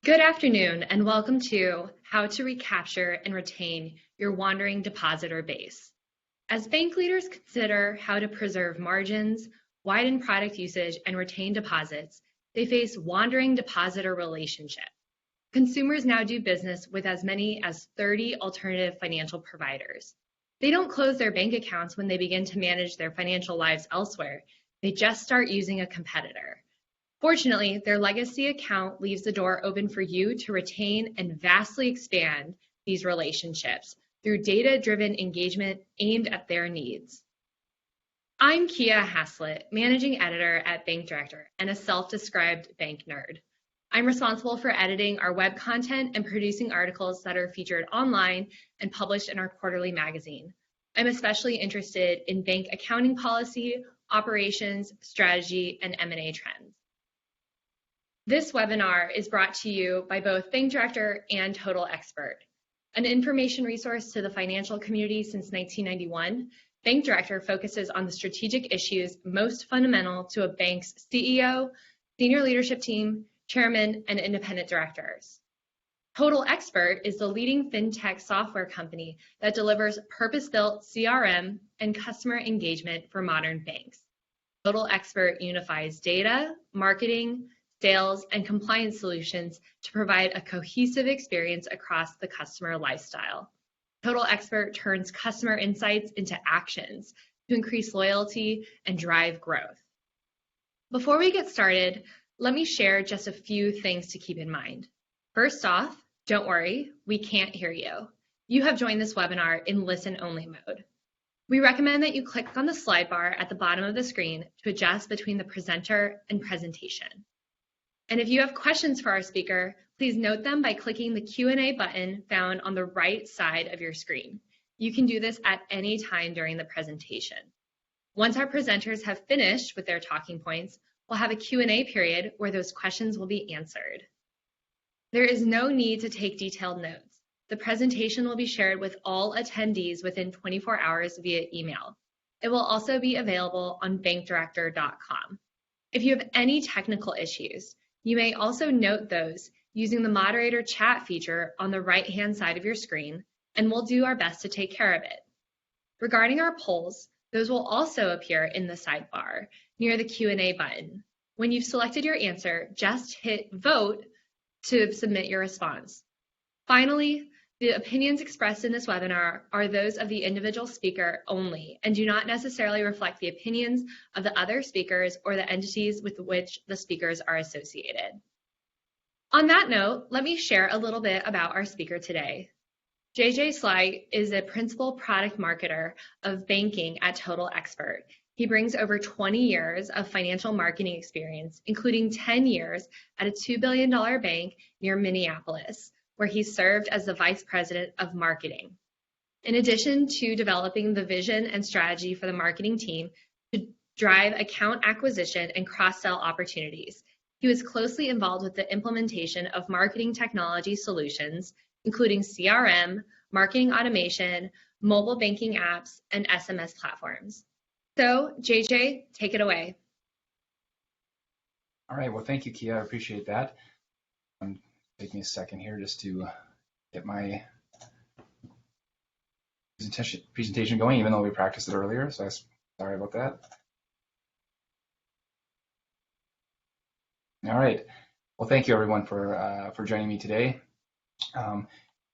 Good afternoon, and welcome to How to Recapture and Retain Your Wandering Depositor Base. As bank leaders consider how to preserve margins, widen product usage, and retain deposits, they face wandering depositor relationships. Consumers now do business with as many as 30 alternative financial providers. They don't close their bank accounts when they begin to manage their financial lives elsewhere. They just start using a competitor. Fortunately, their legacy account leaves the door open for you to retain and vastly expand these relationships through data-driven engagement aimed at their needs. I'm Kia Haslett, Managing Editor at Bank Director and a self-described bank nerd. I'm responsible for editing our web content and producing articles that are featured online and published in our quarterly magazine. I'm especially interested in bank accounting policy, operations, strategy, and M&A trends. This webinar is brought to you by both Bank Director and Total Expert. An information resource to the financial community since 1991, Bank Director focuses on the strategic issues most fundamental to a bank's CEO, senior leadership team, chairman, and independent directors. Total Expert is the leading fintech software company that delivers purpose-built CRM and customer engagement for modern banks. Total Expert unifies data, marketing, sales, and compliance solutions to provide a cohesive experience across the customer lifestyle. Total Expert turns customer insights into actions to increase loyalty and drive growth. Before we get started, let me share just a few things to keep in mind. First off, don't worry, we can't hear you. You have joined this webinar in listen-only mode. We recommend that you click on the slide bar at the bottom of the screen to adjust between the presenter and presentation. And if you have questions for our speaker, please note them by clicking the Q&A button found on the right side of your screen. You can do this at any time during the presentation. Once our presenters have finished with their talking points, we'll have a Q&A period where those questions will be answered. There is no need to take detailed notes. The presentation will be shared with all attendees within 24 hours via email. It will also be available on bankdirector.com. If you have any technical issues, you may also note those using the moderator chat feature on the right-hand side of your screen, and we'll do our best to take care of it. Regarding our polls, those will also appear in the sidebar near the Q&A button. When you've selected your answer, just hit vote to submit your response. Finally, the opinions expressed in this webinar are those of the individual speaker only and do not necessarily reflect the opinions of the other speakers or the entities with which the speakers are associated. On that note, let me share a little bit about our speaker today. JJ Sly is a principal product marketer of banking at Total Expert. He brings over 20 years of financial marketing experience, including 10 years at a $2 billion bank near Minneapolis, where he served as the Vice President of Marketing. In addition to developing the vision and strategy for the marketing team to drive account acquisition and cross-sell opportunities, he was closely involved with the implementation of marketing technology solutions, including CRM, marketing automation, mobile banking apps, and SMS platforms. So, JJ, take it away. All right, well, thank you, Kia. I appreciate that. Take me a second here just to get my presentation going, even though we practiced it earlier, so sorry about that. All right, well, thank you everyone for joining me today.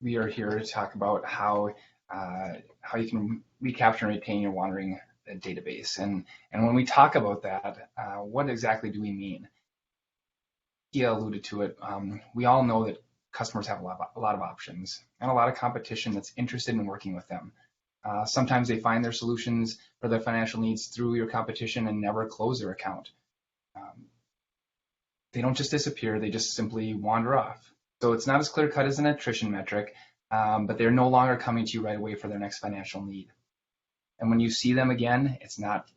We are here to talk about how you can recapture and retain your wandering database. And when we talk about that, what exactly do we mean? Kia alluded to it. We all know that customers have a lot of options and a lot of competition that's interested in working with them. Sometimes they find their solutions for their financial needs through your competition and never close their account. They don't just disappear, they just simply wander off. So it's not as clear-cut as an attrition metric, but they're no longer coming to you right away for their next financial need. And when you see them again, it's not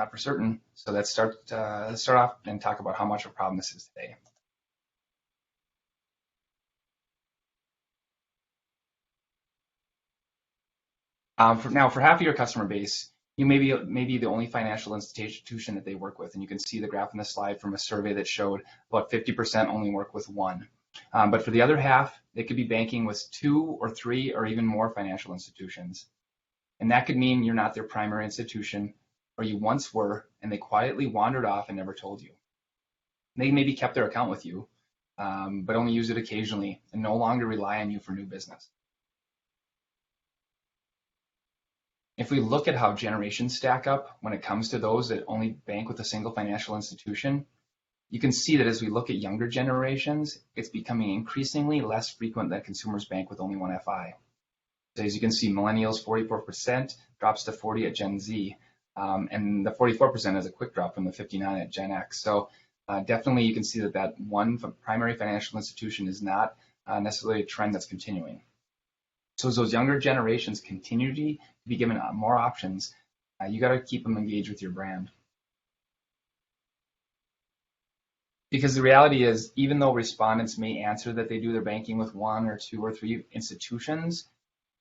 for certain. So let's start off and talk about how much of a problem this is today. For half of your customer base, you may be the only financial institution that they work with, and you can see the graph on the slide from a survey that showed about 50% only work with one. But for the other half, they could be banking with 2 or 3 or even more financial institutions. And that could mean you're not their primary institution, or you once were, and they quietly wandered off and never told you. They maybe kept their account with you, but only use it occasionally and no longer rely on you for new business. If we look at how generations stack up when it comes to those that only bank with a single financial institution, you can see that as we look at younger generations, it's becoming increasingly less frequent that consumers bank with only one FI. So as you can see, millennials, 44% drops to 40 at Gen Z, and the 44% is a quick drop from the 59 at Gen X. So definitely you can see that one primary financial institution is not necessarily a trend that's continuing. So as those younger generations continue to be given more options, you got to keep them engaged with your brand. Because the reality is, even though respondents may answer that they do their banking with 1 or 2 or 3 institutions,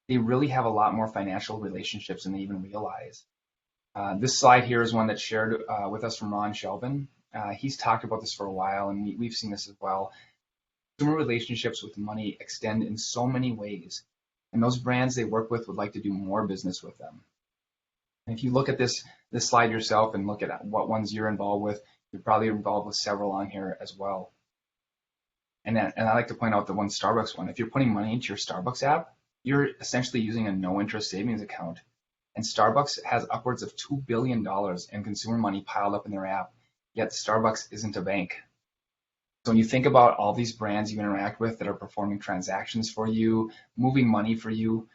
they really have a lot more financial relationships than they even realize. This slide here is one that's shared with us from Ron Shelvin. He's talked about this for a while, and we've seen this as well. Consumer relationships with money extend in so many ways, and those brands they work with would like to do more business with them. And if you look at this slide yourself and look at what ones you're involved with, you're probably involved with several on here as well. And I like to point out the one Starbucks one. If you're putting money into your Starbucks app, you're essentially using a no interest savings account. And Starbucks has upwards of $2 billion in consumer money piled up in their app, yet Starbucks isn't a bank. So when you think about all these brands you interact with that are performing transactions for you, moving money for you,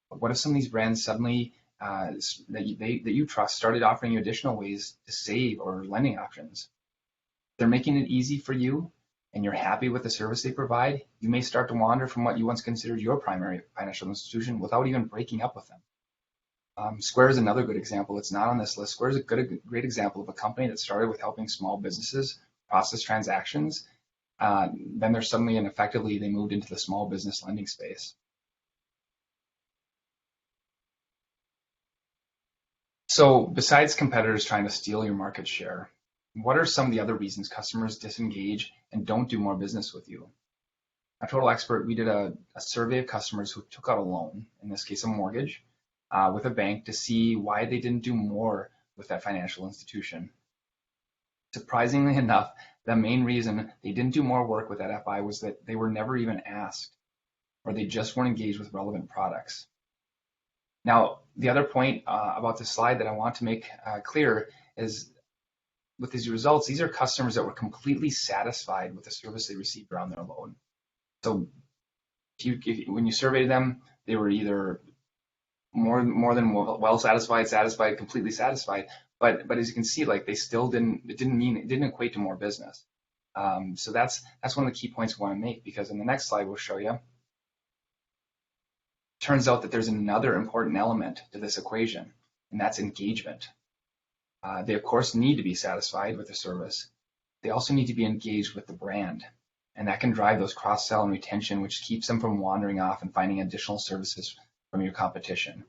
what if some of these brands suddenly that you trust started offering you additional ways to save or lending options? They're making it easy for you and you're happy with the service they provide, you may start to wander from what you once considered your primary financial institution without even breaking up with them. Square is another good example. It's not on this list. Square is a great example of a company that started with helping small businesses process transactions. Then they're suddenly and effectively they moved into the small business lending space. So besides competitors trying to steal your market share, what are some of the other reasons customers disengage and don't do more business with you? At Total Expert, we did a survey of customers who took out a loan, in this case a mortgage, with a bank to see why they didn't do more with that financial institution. Surprisingly enough, the main reason they didn't do more work with that FI was that they were never even asked, or they just weren't engaged with relevant products. Now, the other point about this slide that I want to make clear is with these results, these are customers that were completely satisfied with the service they received around their loan. So when you surveyed them, they were either more than well satisfied, completely satisfied. But as you can see, like they still didn't equate to more business. So that's one of the key points we want to make, because in the next slide we'll show you. Turns out that there's another important element to this equation, and that's engagement. They of course need to be satisfied with the service. They also need to be engaged with the brand, and that can drive those cross-sell and retention, which keeps them from wandering off and finding additional services from your competition.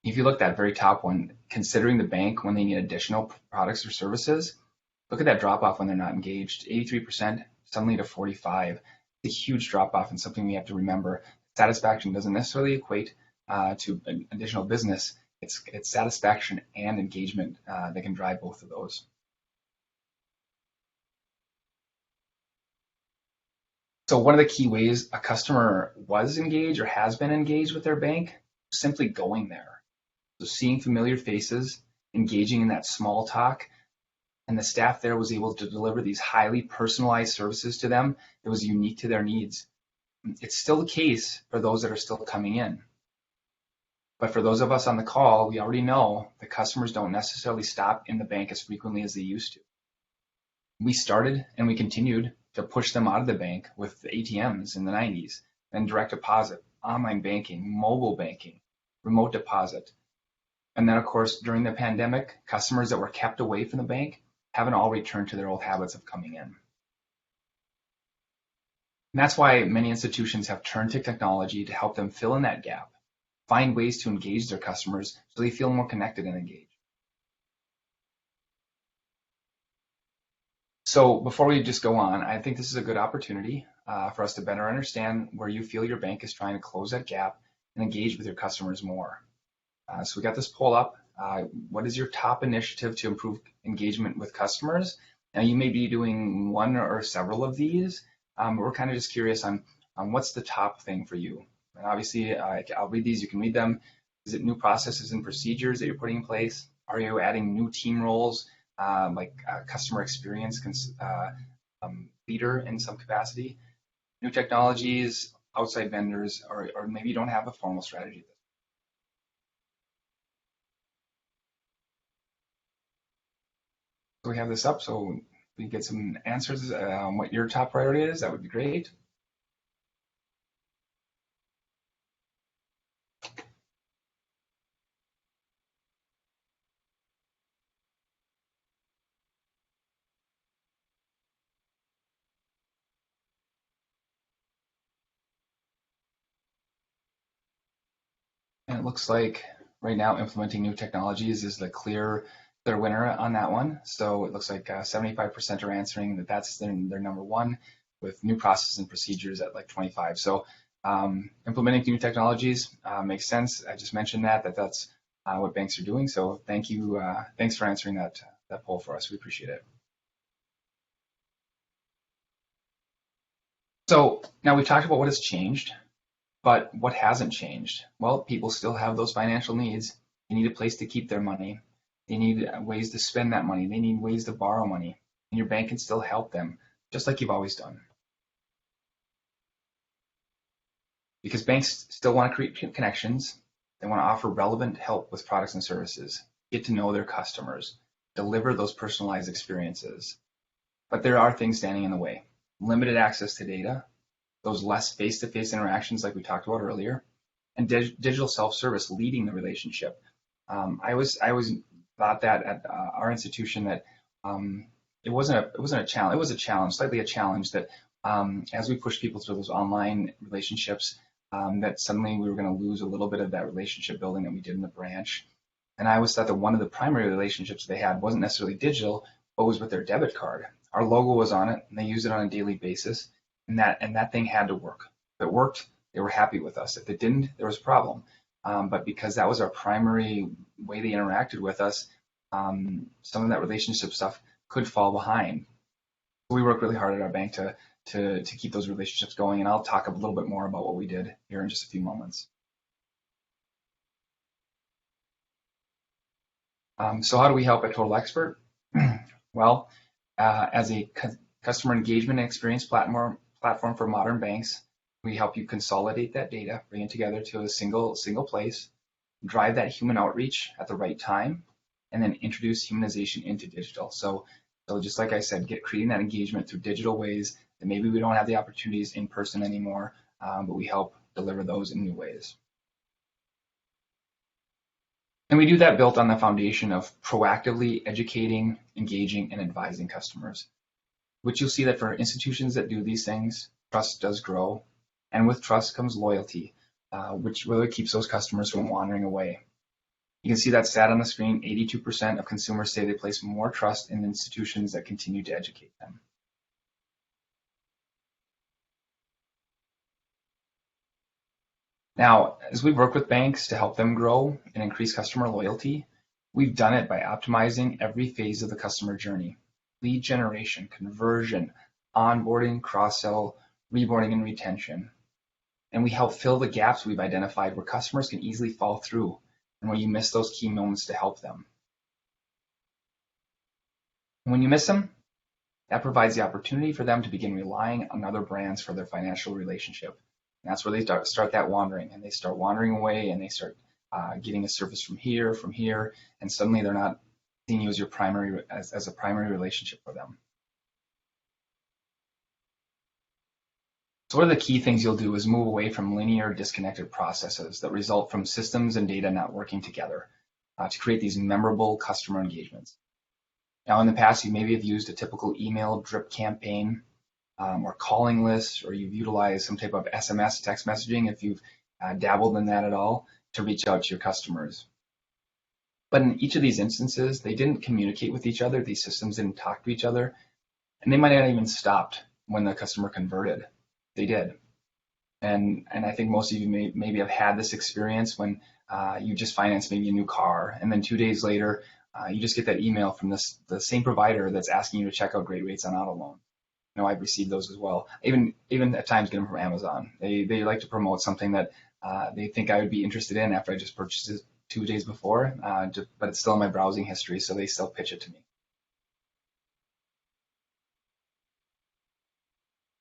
If you look at that very top one, considering the bank when they need additional products or services, look at that drop off when they're not engaged, 83% suddenly to 45%. It's a huge drop off, and something we have to remember. Satisfaction doesn't necessarily equate to additional business. It's satisfaction and engagement that can drive both of those. So one of the key ways a customer was engaged or has been engaged with their bank, simply going there. So seeing familiar faces, engaging in that small talk, and the staff there was able to deliver these highly personalized services to them that was unique to their needs. It's still the case for those that are still coming in. But for those of us on the call, we already know that customers don't necessarily stop in the bank as frequently as they used to. We started and we continued to push them out of the bank with the ATMs in the 90s, then direct deposit, online banking, mobile banking, remote deposit. And then of course, during the pandemic, customers that were kept away from the bank haven't all returned to their old habits of coming in. And that's why many institutions have turned to technology to help them fill in that gap, find ways to engage their customers so they feel more connected and engaged. So before we just go on, I think this is a good opportunity for us to better understand where you feel your bank is trying to close that gap and engage with your customers more. So we got this poll up. What is your top initiative to improve engagement with customers? Now you may be doing one or several of these, but we're kind of just curious on what's the top thing for you. And obviously, I'll read these. You can read them. Is it new processes and procedures that you're putting in place? Are you adding new team roles, like customer experience leader in some capacity? New technologies, outside vendors, or maybe you don't have a formal strategy. So we have this up, so we get some answers on what your top priority is. That would be great. And it looks like right now implementing new technologies is the clear winner on that one. So it looks like 75% are answering that that's their number one, with new processes and procedures at like 25. So implementing new technologies makes sense. I just mentioned that's what banks are doing. So thank you. Thanks for answering that poll for us. We appreciate it. So now we've talked about what has changed. But what hasn't changed? Well, people still have those financial needs. They need a place to keep their money. They need ways to spend that money. They need ways to borrow money. And your bank can still help them, just like you've always done. Because banks still want to create connections. They want to offer relevant help with products and services, get to know their customers, deliver those personalized experiences. But there are things standing in the way. Limited access to data, those less face-to-face interactions like we talked about earlier, and digital self-service leading the relationship. I always thought that at our institution that it wasn't a challenge. It was a challenge, slightly a challenge that as we pushed people through those online relationships, that suddenly we were going to lose a little bit of that relationship building that we did in the branch. And I always thought that one of the primary relationships they had wasn't necessarily digital, but was with their debit card. Our logo was on it, and they used it on a daily basis. And that thing had to work. If it worked, they were happy with us. If it didn't, there was a problem. But because that was our primary way they interacted with us, some of that relationship stuff could fall behind. So we work really hard at our bank to keep those relationships going. And I'll talk a little bit more about what we did here in just a few moments. So how do we help at Total Expert? Well, as a customer engagement and experience platform for modern banks, we help you consolidate that data, bring it together to a single place, drive that human outreach at the right time, and then introduce humanization into digital. So just like I said, creating that engagement through digital ways that maybe we don't have the opportunities in person anymore, but we help deliver those in new ways. And we do that built on the foundation of proactively educating, engaging, and advising customers, which you'll see that for institutions that do these things, trust does grow. And with trust comes loyalty, which really keeps those customers from wandering away. You can see that stat on the screen. 82% of consumers say they place more trust in institutions that continue to educate them. Now, as we work with banks to help them grow and increase customer loyalty, we've done it by optimizing every phase of the customer journey: lead generation, conversion, onboarding, cross-sell, reboarding, and retention. And we help fill the gaps we've identified where customers can easily fall through and where you miss those key moments to help them. And when you miss them, that provides the opportunity for them to begin relying on other brands for their financial relationship. And that's where they start that wandering, and they start wandering away, and they start getting a service from here, and suddenly they're not seeing you as your as a primary relationship for them. So one of the key things you'll do is move away from linear, disconnected processes that result from systems and data not working together to create these memorable customer engagements. Now, in the past, you maybe have used a typical email drip campaign or calling lists, or you've utilized some type of SMS text messaging if you've dabbled in that at all to reach out to your customers. But in each of these instances, they didn't communicate with each other. These systems didn't talk to each other, and they might not even stopped when the customer converted. they did. And I think most of you maybe have had this experience when you just financed maybe a new car, and then 2 days later, you just get that email from the same provider that's asking you to check out great rates on auto loan. I've received those as well. Even at times get them from Amazon. They like to promote something that they think I would be interested in after I just purchased it 2 days before, but it's still in my browsing history, so they still pitch it to me.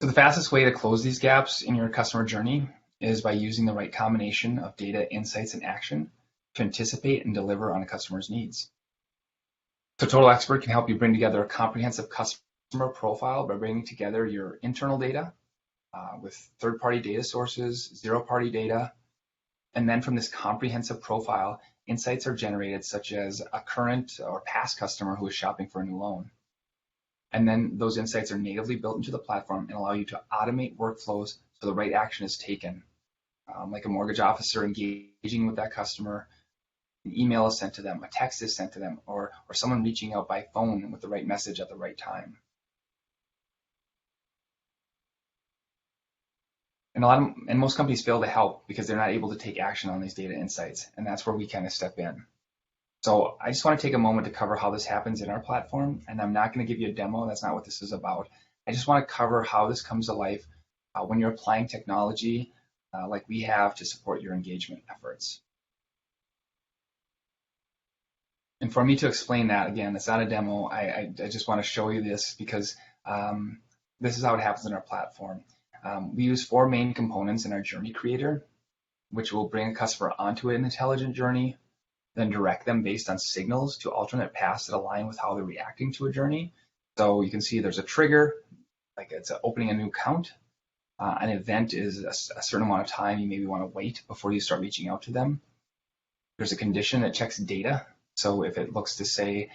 So the fastest way to close these gaps in your customer journey is by using the right combination of data, insights, and action to anticipate and deliver on a customer's needs. So Total Expert can help you bring together a comprehensive customer profile by bringing together your internal data with third-party data sources, zero-party data, and then from this comprehensive profile, insights are generated such as a current or past customer who is shopping for a new loan. And then those insights are natively built into the platform and allow you to automate workflows so the right action is taken. Like a mortgage officer engaging with that customer, an email is sent to them, a text is sent to them, or someone reaching out by phone with the right message at the right time. And most companies fail to help because they're not able to take action on these data insights, and that's where we kind of step in. So I just want to take a moment to cover how this happens in our platform, and I'm not going to give you a demo. That's not what this is about. I just want to cover how this comes to life when you're applying technology like we have to support your engagement efforts. And for me to explain that, again, it's not a demo. I just want to show you this because this is how it happens in our platform. We use 4 main components in our journey creator, which will bring a customer onto an intelligent journey, then direct them based on signals to alternate paths that align with how they're reacting to a journey. So you can see there's a trigger, like it's opening a new account. An event is a certain amount of time you maybe want to wait before you start reaching out to them. There's a condition that checks data. So if it looks to say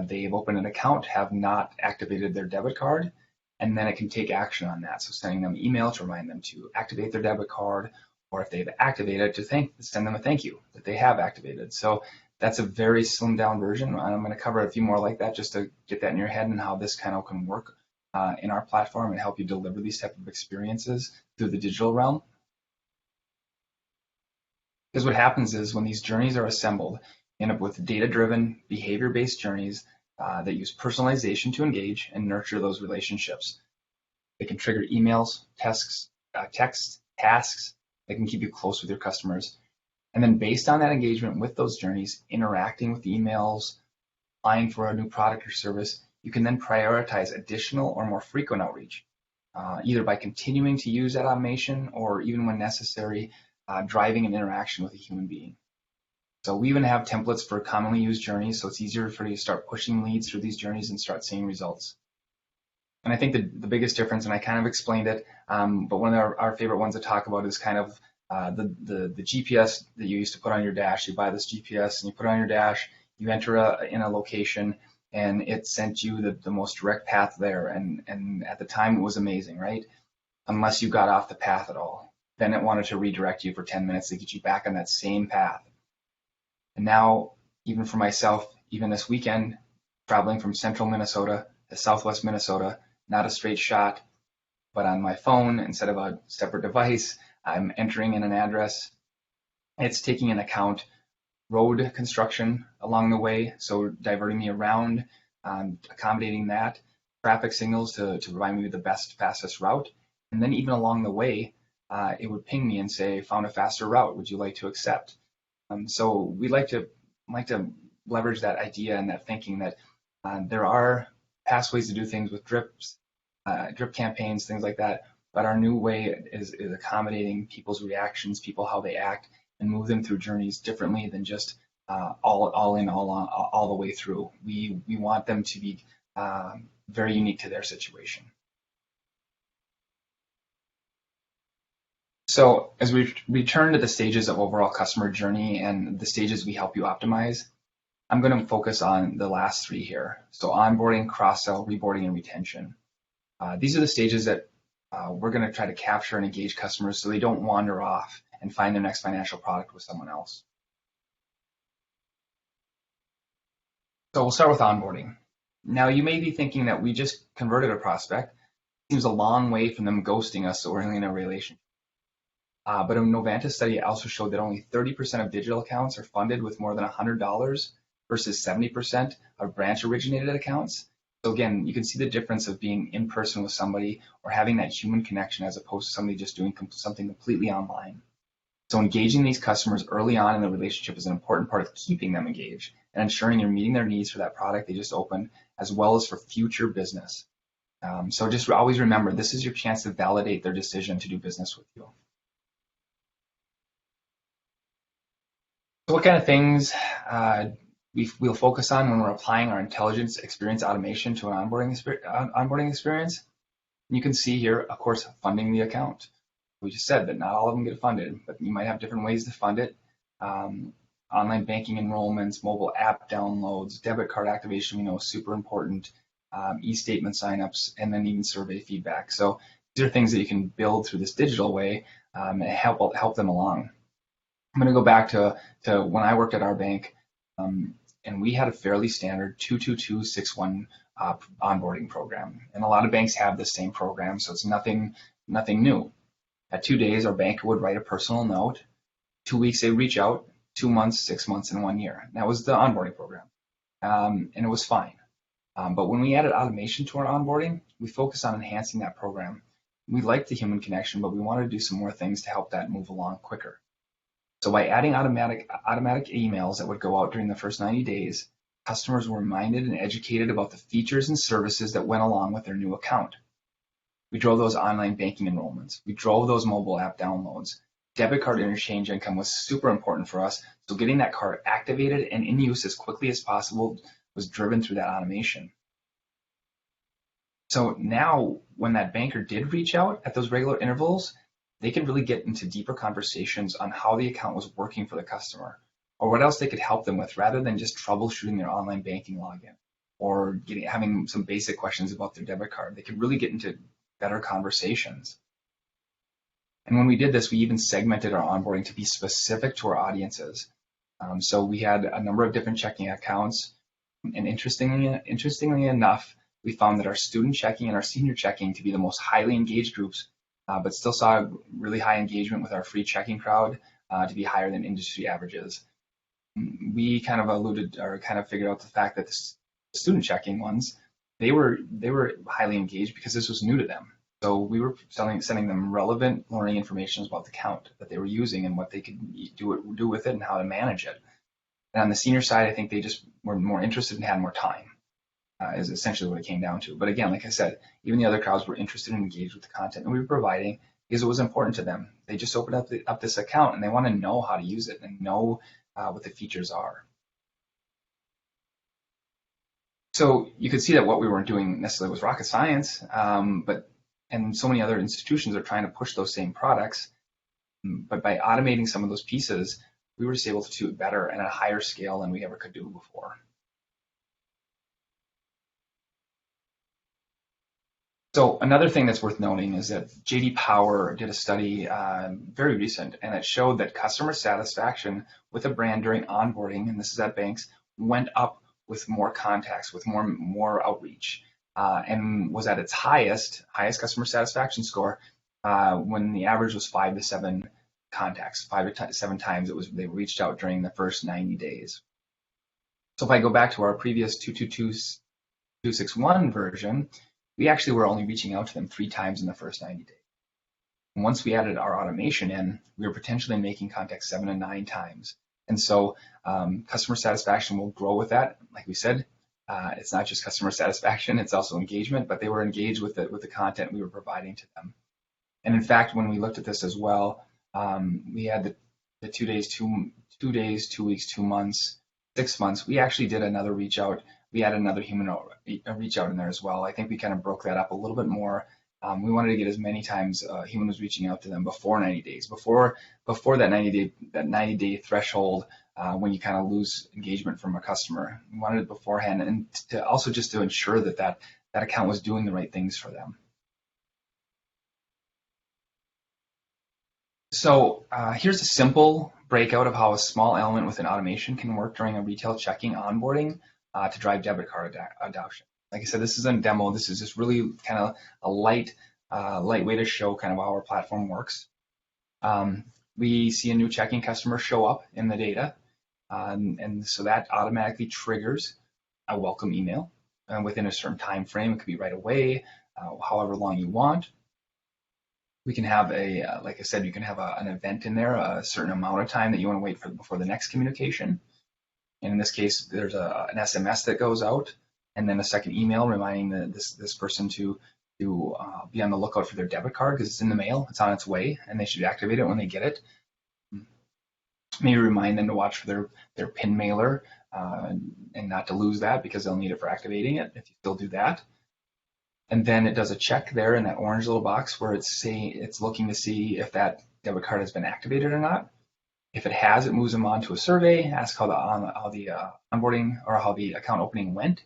they've opened an account, have not activated their debit card, and then it can take action on that. So sending them an email to remind them to activate their debit card, or if they've activated, to send them a thank you that they have activated. So that's a very slimmed down version. And I'm going to cover a few more like that just to get that in your head and how this kind of can work in our platform and help you deliver these type of experiences through the digital realm. Because what happens is when these journeys are assembled, you end up with data-driven, behavior-based journeys that use personalization to engage and nurture those relationships. They can trigger emails, texts, tasks that can keep you close with your customers. And then based on that engagement with those journeys, interacting with the emails, applying for a new product or service, you can then prioritize additional or more frequent outreach, either by continuing to use that automation or even when necessary, driving an interaction with a human being. So we even have templates for commonly used journeys, so it's easier for you to start pushing leads through these journeys and start seeing results. And I think the biggest difference, and I kind of explained it, but one of our favorite ones to talk about is kind of the GPS that you used to put on your dash. You buy this GPS and you put it on your dash, you enter in a location, and it sent you the most direct path there. And at the time it was amazing, right? Unless you got off the path at all. Then it wanted to redirect you for 10 minutes to get you back on that same path. And now, even for myself, even this weekend, traveling from central Minnesota to southwest Minnesota, not a straight shot, but on my phone, instead of a separate device, I'm entering in an address. It's taking into account road construction along the way, so diverting me around, accommodating that, traffic signals to provide me with the best, fastest route. And then even along the way, it would ping me and say, found a faster route, would you like to accept? So we like to leverage that idea and that thinking that there are past ways to do things with drip campaigns, things like that. But our new way is accommodating people's reactions, how they act, and move them through journeys differently than just all the way through. We want them to be very unique to their situation. So as we return to the stages of overall customer journey and the stages we help you optimize, I'm going to focus on the last 3 here. So onboarding, cross-sell, reboarding, and retention. These are the stages that we're going to try to capture and engage customers so they don't wander off and find their next financial product with someone else. So we'll start with onboarding. Now you may be thinking that we just converted a prospect, Seems a long way from them ghosting us so early in a relationship. But a Novanta study also showed that only 30% of digital accounts are funded with more than $100 versus 70% of branch-originated accounts. So again, you can see the difference of being in person with somebody or having that human connection as opposed to somebody just doing something completely online. So engaging these customers early on in the relationship is an important part of keeping them engaged and ensuring you're meeting their needs for that product they just opened, as well as for future business. So just always remember, this is your chance to validate their decision to do business with you. So what kind of things we'll focus on when we're applying our intelligence experience automation to an onboarding experience? You can see here, of course, funding the account. We just said that not all of them get funded, but you might have different ways to fund it. Online banking enrollments, mobile app downloads, debit card activation, we know is super important, e-statement signups, and then even survey feedback. So these are things that you can build through this digital way and help them along. I'm going to go back to when I worked at our bank, and we had a fairly standard 22261 onboarding program. And a lot of banks have the same program, so it's nothing new. At 2 days, our banker would write a personal note. 2 weeks, they'd reach out. 2 months, 6 months, and 1 year. That was the onboarding program, and it was fine. But when we added automation to our onboarding, we focused on enhancing that program. We liked the human connection, but we wanted to do some more things to help that move along quicker. So by adding automatic emails that would go out during the first 90 days, customers were reminded and educated about the features and services that went along with their new account. We drove those online banking enrollments. We drove those mobile app downloads. Debit card interchange income was super important for us, so getting that card activated and in use as quickly as possible was driven through that automation. So now when that banker did reach out at those regular intervals, they could really get into deeper conversations on how the account was working for the customer or what else they could help them with rather than just troubleshooting their online banking login or having some basic questions about their debit card. They could really get into better conversations. And when we did this, we even segmented our onboarding to be specific to our audiences. So we had a number of different checking accounts. And interestingly enough, we found that our student checking and our senior checking to be the most highly engaged groups, but still saw really high engagement with our free checking crowd to be higher than industry averages. We kind of alluded or kind of figured out the fact that the student checking ones, they were highly engaged because this was new to them. So we were sending them relevant learning information about the account that they were using and what they could do with it and how to manage it. And on the senior side, I think they just were more interested and had more time, is essentially what it came down to. But again, like I said, even the other crowds were interested and engaged with the content that we were providing because it was important to them. They just opened up this account and they want to know how to use it and know what the features are. So you could see that what we weren't doing necessarily was rocket science, and so many other institutions are trying to push those same products. But by automating some of those pieces, we were just able to do it better and at a higher scale than we ever could do before. So another thing that's worth noting is that J.D. Power did a study very recent, and it showed that customer satisfaction with a brand during onboarding, and this is at banks, went up with more contacts, with more outreach. And was at its highest customer satisfaction score when the average was 5 to 7 contacts, 5 to 7 times they reached out during the first 90 days. So if I go back to our previous 22261 version, we actually were only reaching out to them 3 times in the first 90 days. And once we added our automation in, we were potentially making contacts 7 to 9 times. And so customer satisfaction will grow with that. Like we said, it's not just customer satisfaction, it's also engagement, but they were engaged with the content we were providing to them. And in fact, when we looked at this as well, we had the 2 days, 2 weeks, 2 months, 6 months. We actually did another reach out. We had another human reach out in there as well. I think we kind of broke that up a little bit more. We wanted to get as many times a human was reaching out to them before 90 days, before that 90 day threshold. When you kind of lose engagement from a customer. We wanted it beforehand, and also just to ensure that account was doing the right things for them. So here's a simple breakout of how a small element within automation can work during a retail checking onboarding to drive debit card adoption. Like I said, this is a demo. This is just really kind of a light way to show kind of how our platform works. We see a new checking customer show up in the data, and so that automatically triggers a welcome email within a certain time frame. It could be right away, however long you want. We can have like I said, you can have an event in there, a certain amount of time that you want to wait for before the next communication. And in this case, there's an SMS that goes out, and then a second email reminding this person to be on the lookout for their debit card because it's in the mail, it's on its way, and they should activate it when they get it. Maybe remind them to watch for their PIN mailer and not to lose that because they'll need it for activating it if you still do that. And then it does a check there in that orange little box where it's looking to see if that debit card has been activated or not. If it has, it moves them on to a survey, ask how the onboarding or how the account opening went,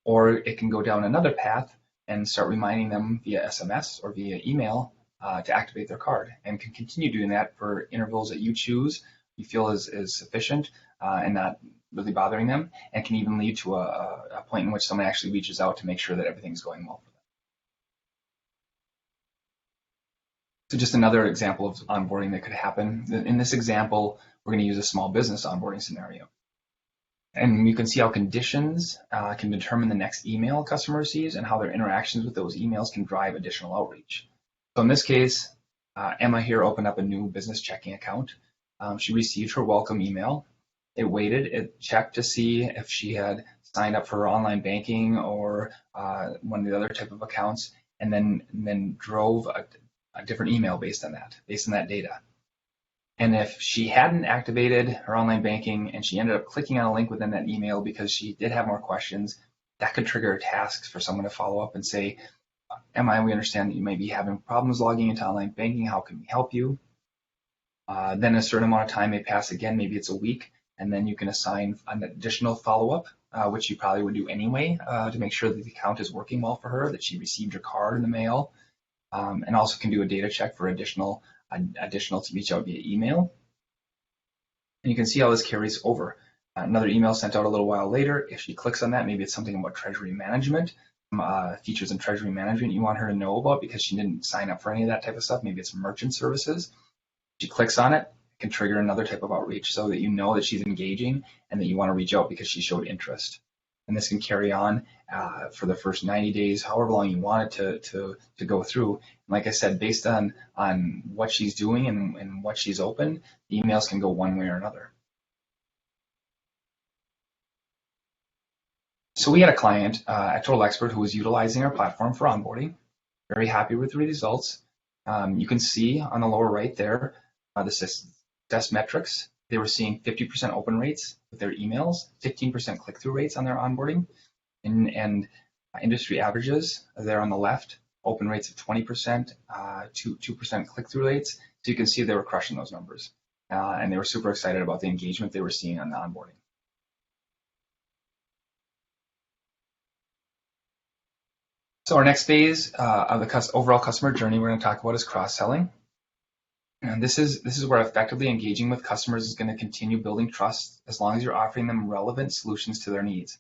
or it can go down another path and start reminding them via SMS or via email to activate their card, and can continue doing that for intervals that you choose, you feel is sufficient and not really bothering them, and can even lead to a point in which someone actually reaches out to make sure that everything's going well for them. So just another example of onboarding that could happen. In this example, we're going to use a small business onboarding scenario. And you can see how conditions can determine the next email a customer receives and how their interactions with those emails can drive additional outreach. So in this case, Emma here opened up a new business checking account. She received her welcome email. It waited, it checked to see if she had signed up for online banking or one of the other type of accounts, and then drove a different email based on that data. And if she hadn't activated her online banking and she ended up clicking on a link within that email because she did have more questions, that could trigger tasks for someone to follow up and say, Emma, we understand that you may be having problems logging into online banking. How can we help you? Then a certain amount of time may pass again, maybe it's a week, and then you can assign an additional follow-up, which you probably would do anyway to make sure that the account is working well for her, that she received her card in the mail, and also can do a data check for additional to reach out via email. And you can see how this carries over. Another email sent out a little while later. If she clicks on that, maybe it's something about treasury management, features in treasury management you want her to know about because she didn't sign up for any of that type of stuff. Maybe it's merchant services. If she clicks on it, it can trigger another type of outreach so that you know that she's engaging and that you want to reach out because she showed interest. And this can carry on for the first 90 days, however long you want it to go through. And like I said, based on what she's doing and what she's opened, the emails can go one way or another. So we had a client, a Total Expert, who was utilizing our platform for onboarding. Very happy with the results. You can see on the lower right there the success metrics. They were seeing 50% open rates with their emails, 15% click-through rates on their onboarding, and industry averages there on the left, open rates of 20%, 2% click-through rates. So you can see they were crushing those numbers, and they were super excited about the engagement they were seeing on the onboarding. So our next phase of the overall customer journey we're going to talk about is cross-selling. And this is where effectively engaging with customers is going to continue building trust as long as you're offering them relevant solutions to their needs.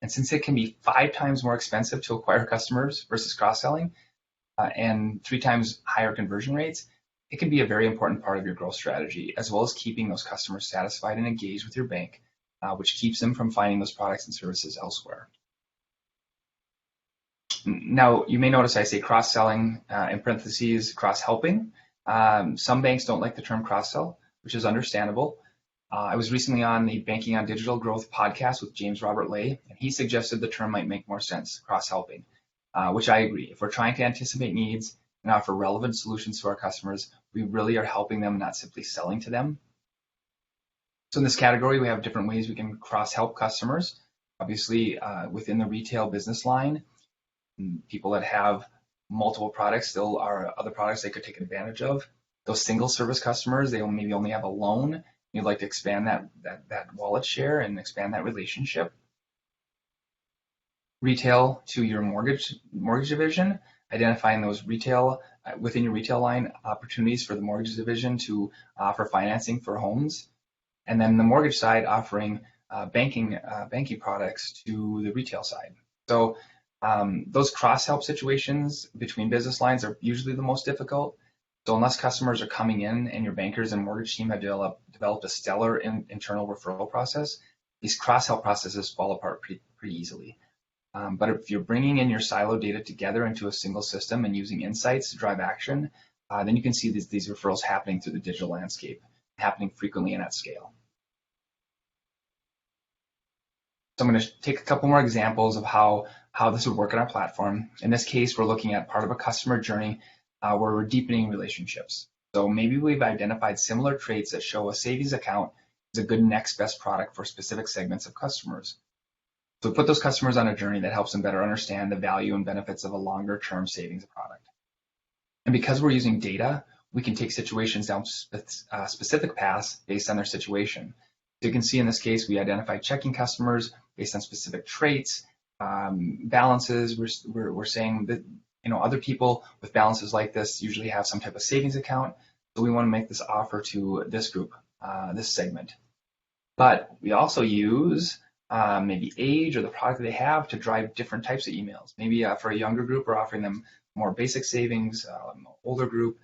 And since it can be 5 times more expensive to acquire customers versus cross-selling and 3 times higher conversion rates, it can be a very important part of your growth strategy, as well as keeping those customers satisfied and engaged with your bank, which keeps them from finding those products and services elsewhere. Now, you may notice I say cross-selling in parentheses, cross-helping. Some banks don't like the term cross-sell, which is understandable. I was recently on the Banking on Digital Growth podcast with James Robert Lay, and he suggested the term might make more sense, cross-helping, which I agree. If we're trying to anticipate needs and offer relevant solutions to our customers, we really are helping them, not simply selling to them. So in this category, we have different ways we can cross-help customers. Obviously, within the retail business line, people that have multiple products still are other products they could take advantage of. Those single service customers, they maybe only have a loan. You'd like to expand that wallet share and expand that relationship. Retail to your mortgage division, identifying those retail within your retail line opportunities for the mortgage division to offer financing for homes, and then the mortgage side offering banking products to the retail side. So those cross-help situations between business lines are usually the most difficult. So unless customers are coming in and your bankers and mortgage team have developed a stellar internal referral process, these cross-help processes fall apart pretty easily. But if you're bringing in your silo data together into a single system and using insights to drive action, then you can see these referrals happening through the digital landscape, happening frequently and at scale. So I'm going to take a couple more examples of how this would work in our platform. In this case, we're looking at part of a customer journey where we're deepening relationships. So maybe we've identified similar traits that show a savings account is a good next best product for specific segments of customers. So put those customers on a journey that helps them better understand the value and benefits of a longer term savings product. And because we're using data, we can take situations down specific paths based on their situation. So you can see in this case, we identified checking customers based on specific traits, balances. We're saying that other people with balances like this usually have some type of savings account. So we want to make this offer to this group, this segment. But we also use maybe age or the product that they have to drive different types of emails. Maybe for a younger group, we're offering them more basic savings, older group,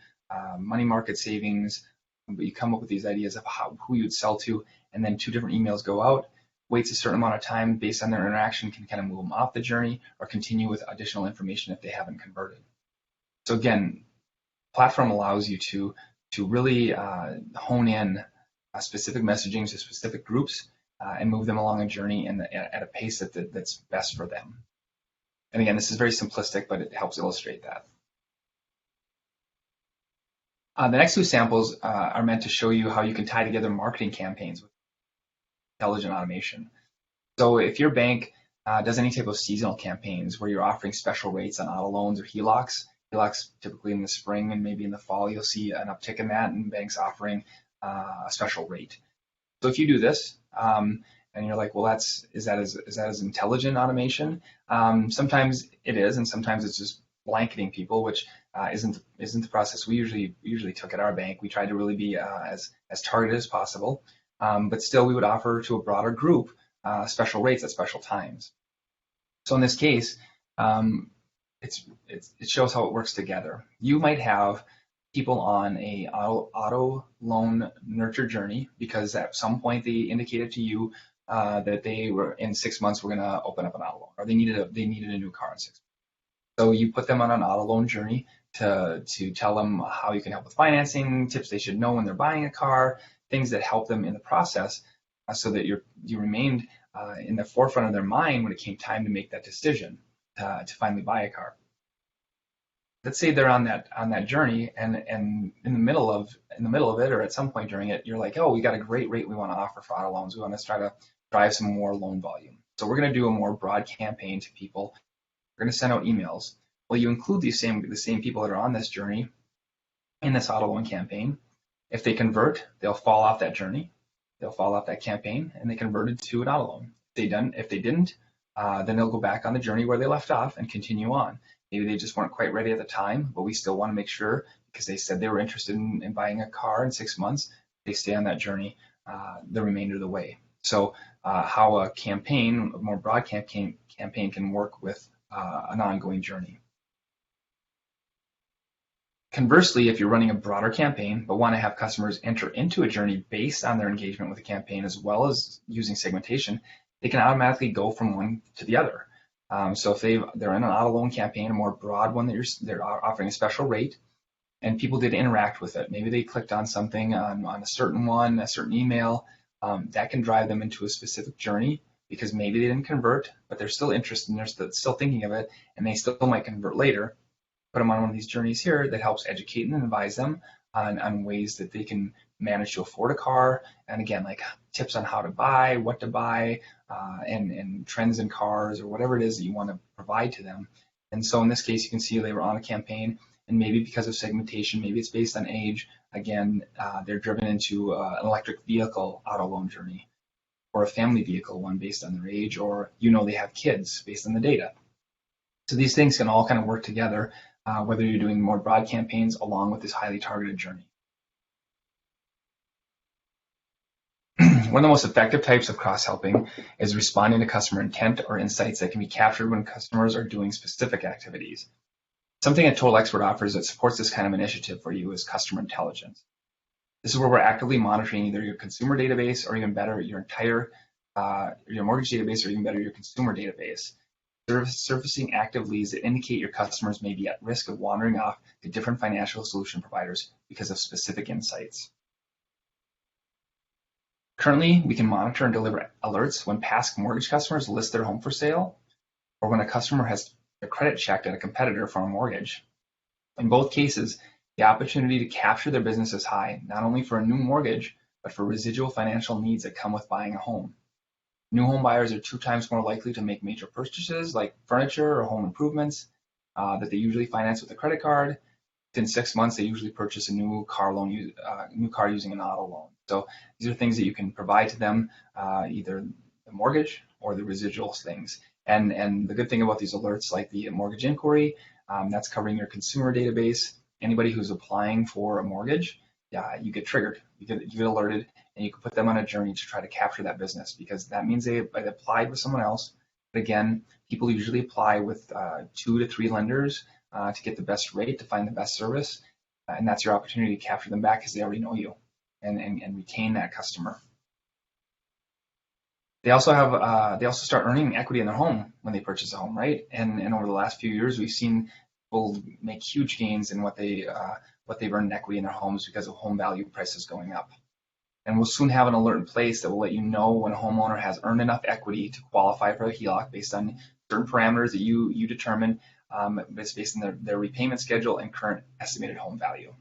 money market savings. But you come up with these ideas of who you'd sell to, and then 2 different emails go out, waits a certain amount of time based on their interaction, can kind of move them off the journey or continue with additional information if they haven't converted. So again, platform allows you to really hone in specific messaging to specific groups and move them along a journey at a pace that's best for them. And again, this is very simplistic, but it helps illustrate that. The next 2 samples are meant to show you how you can tie together marketing campaigns with intelligent automation. So if your bank does any type of seasonal campaigns where you're offering special rates on auto loans or HELOCs typically in the spring and maybe in the fall, you'll see an uptick in that and banks offering a special rate. So if you do this, and you're like, well, is that as intelligent automation? Sometimes it is, and sometimes it's just blanketing people, which isn't the process we usually took at our bank. We tried to really be as targeted as possible, but still we would offer to a broader group special rates at special times. So in this case, it shows how it works together. You might have people on a auto loan nurture journey because at some point they indicated to you that they were in 6 months we're going to open up an auto loan, or they needed a new car in 6 months. So you put them on an auto loan journey to tell them how you can help with financing, tips they should know when they're buying a car, things that help them in the process, so that you remained in the forefront of their mind when it came time to make that decision to finally buy a car. Let's say they're on that journey, and in the middle of it, or at some point during it, you're like, oh, we got a great rate we want to offer for auto loans. We want to try to drive some more loan volume. So we're going to do a more broad campaign to people. We're going to send out emails. Well, you include the same people that are on this journey in this auto loan campaign. If they convert, they'll fall off that journey. They'll fall off that campaign, and they converted to an auto loan. If they didn't, then they'll go back on the journey where they left off and continue on. Maybe they just weren't quite ready at the time, but we still want to make sure, because they said they were interested in buying a car in 6 months, they stay on that journey the remainder of the way. So how a campaign, a more broad campaign can work with an ongoing journey. Conversely, if you're running a broader campaign but want to have customers enter into a journey based on their engagement with the campaign as well as using segmentation, they can automatically go from one to the other. So if they're in an auto loan campaign, a more broad one that they're offering a special rate, and people did interact with it. Maybe they clicked on something on a certain one, a certain email, that can drive them into a specific journey because maybe they didn't convert, but they're still interested and they're still thinking of it, and they still might convert later. Put them on one of these journeys here that helps educate and advise them on ways that they can manage to afford a car, and again, like tips on how to buy, what to buy, and trends in cars or whatever it is that you want to provide to them. And so in this case, you can see they were on a campaign, and maybe because of segmentation, maybe it's based on age, again, they're driven into an electric vehicle auto loan journey, or a family vehicle one based on their age, or they have kids based on the data. So these things can all kind of work together, whether you're doing more broad campaigns along with this highly targeted journey. One of the most effective types of cross-helping is responding to customer intent or insights that can be captured when customers are doing specific activities. Something a Total Expert offers that supports this kind of initiative for you is customer intelligence. This is where we're actively monitoring either your consumer database or even better, your entire your mortgage database, or even better, your consumer database, surfacing active leads that indicate your customers may be at risk of wandering off to different financial solution providers because of specific insights. Currently, we can monitor and deliver alerts when past mortgage customers list their home for sale, or when a customer has their credit checked at a competitor for a mortgage. In both cases, the opportunity to capture their business is high, not only for a new mortgage, but for residual financial needs that come with buying a home. New home buyers are 2 times more likely to make major purchases like furniture or home improvements that they usually finance with a credit card. Within 6 months, they usually purchase a new car using an auto loan. So these are things that you can provide to them, either the mortgage or the residual things. And the good thing about these alerts, like the mortgage inquiry, that's covering your consumer database. Anybody who's applying for a mortgage, you get triggered, you get alerted, and you can put them on a journey to try to capture that business, because that means they applied with someone else. But again, people usually apply with 2 to 3 lenders to get the best rate, to find the best service, and that's your opportunity to capture them back because they already know you and retain that customer. They also start earning equity in their home when they purchase a home, right? And over the last few years, we've seen people make huge gains in what they've earned equity in their homes because of home value prices going up. And we'll soon have an alert in place that will let you know when a homeowner has earned enough equity to qualify for a HELOC based on certain parameters that you determine, based on their repayment schedule and current estimated home value.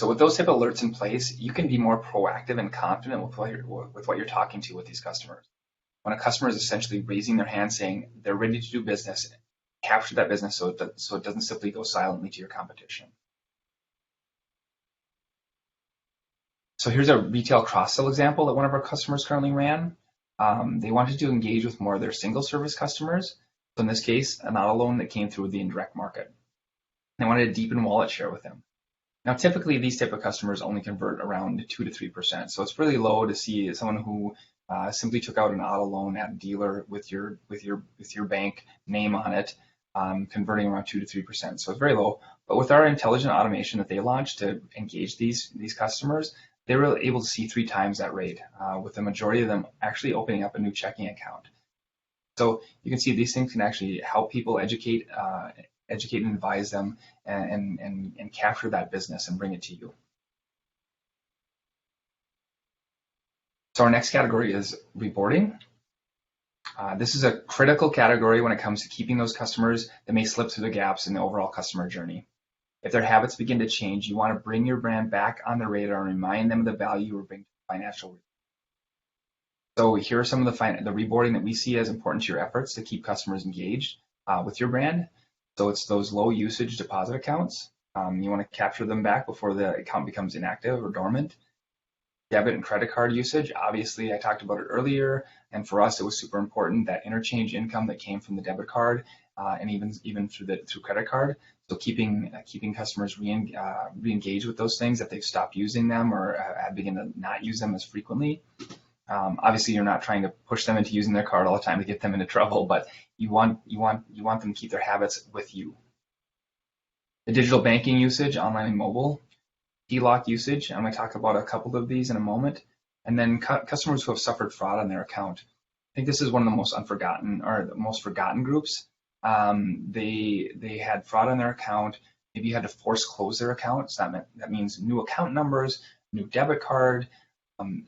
So with those type of alerts in place, you can be more proactive and confident with what you're talking to with these customers. When a customer is essentially raising their hand saying they're ready to do business, capture that business so it doesn't simply go silently to your competition. So here's a retail cross-sell example that one of our customers currently ran. They wanted to engage with more of their single service customers. So in this case, an auto loan that came through the indirect market. They wanted to deepen wallet share with them. Now, typically these type of customers only convert around 2 to 3%. So it's really low to see someone who simply took out an auto loan at a dealer with your bank name on it, converting around 2 to 3%. So it's very low. But with our intelligent automation that they launched to engage these customers, they were able to see 3 times that rate, with the majority of them actually opening up a new checking account. So you can see these things can actually help people educate and advise them and capture that business and bring it to you. So our next category is reboarding. This is a critical category when it comes to keeping those customers that may slip through the gaps in the overall customer journey. If their habits begin to change, you want to bring your brand back on the radar and remind them of the value you bring to financial. So here are some of the reboarding that we see as important to your efforts to keep customers engaged with your brand. So it's those low usage deposit accounts. You want to capture them back before the account becomes inactive or dormant. Debit and credit card usage, obviously I talked about it earlier, and for us it was super important, that interchange income that came from the debit card and even through credit card. So keeping customers re-engaged with those things if they've stopped using them or have begun to not use them as frequently. Obviously, you're not trying to push them into using their card all the time to get them into trouble, but you want them to keep their habits with you. The digital banking usage, online and mobile, HELOC usage. I'm going to talk about a couple of these in a moment, and then customers who have suffered fraud on their account. I think this is one of the most forgotten groups. They had fraud on their account. Maybe you had to force close their accounts. That means new account numbers, new debit card.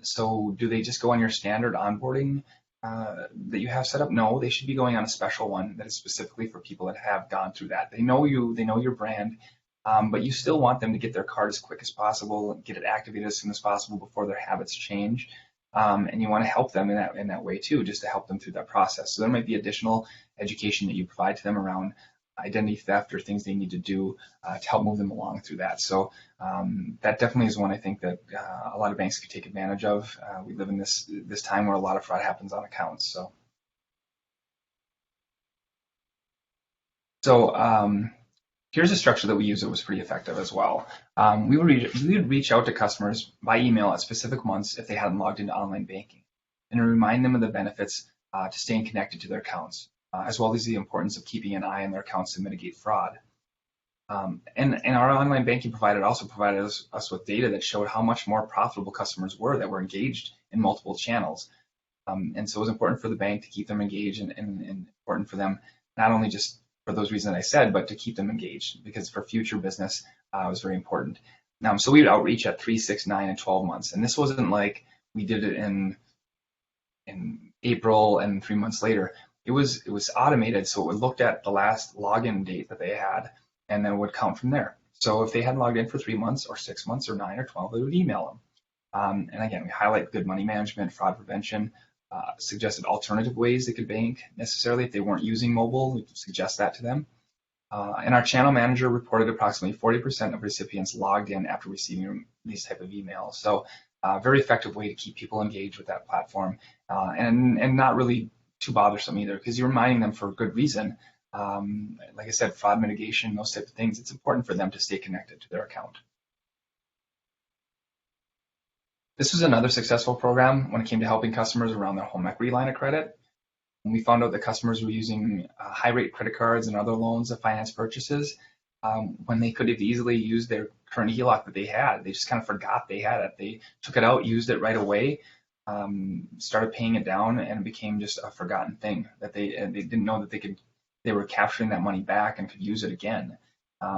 So do they just go on your standard onboarding that you have set up? No, they should be going on a special one that is specifically for people that have gone through that. They know you, they know your brand, but you still want them to get their card as quick as possible, get it activated as soon as possible before their habits change. And you want to help them in that way too, just to help them through that process. So there might be additional education that you provide to them around identity theft or things they need to do to help move them along through that. So that definitely is one I think that a lot of banks could take advantage of. We live in this time where a lot of fraud happens on accounts. So Here's a structure that we use that was pretty effective as well. We would reach out to customers by email at specific months if they hadn't logged into online banking, and remind them of the benefits to staying connected to their accounts, as well as the importance of keeping an eye on their accounts to mitigate fraud. And our online banking provider also provided us with data that showed how much more profitable customers were that were engaged in multiple channels. And so it was important for the bank to keep them engaged, and important for them not only just for those reasons I said, but to keep them engaged, because for future business it was very important. So we would outreach at 3, 6, 9, and 12 months, and this wasn't like we did it in April and 3 months later. It was automated, so it would look at the last login date that they had, and then it would count from there. So if they hadn't logged in for 3 months or 6 months or 9 or 12, it would email them. And again, we highlight good money management, fraud prevention, suggested alternative ways they could bank necessarily if they weren't using mobile. We suggest that to them. And our channel manager reported approximately 40% of recipients logged in after receiving these type of emails. So very effective way to keep people engaged with that platform, and not really too bothersome either, because you're reminding them for a good reason. Like I said, fraud mitigation, those types of things, it's important for them to stay connected to their account. This was another successful program when it came to helping customers around their home equity line of credit. When we found out that customers were using high rate credit cards and other loans to finance purchases, when they could have easily used their current HELOC that they had. They just kind of forgot they had it. They took it out, used it right away, started paying it down, and it became just a forgotten thing that they didn't know that they were capturing that money back and could use it again.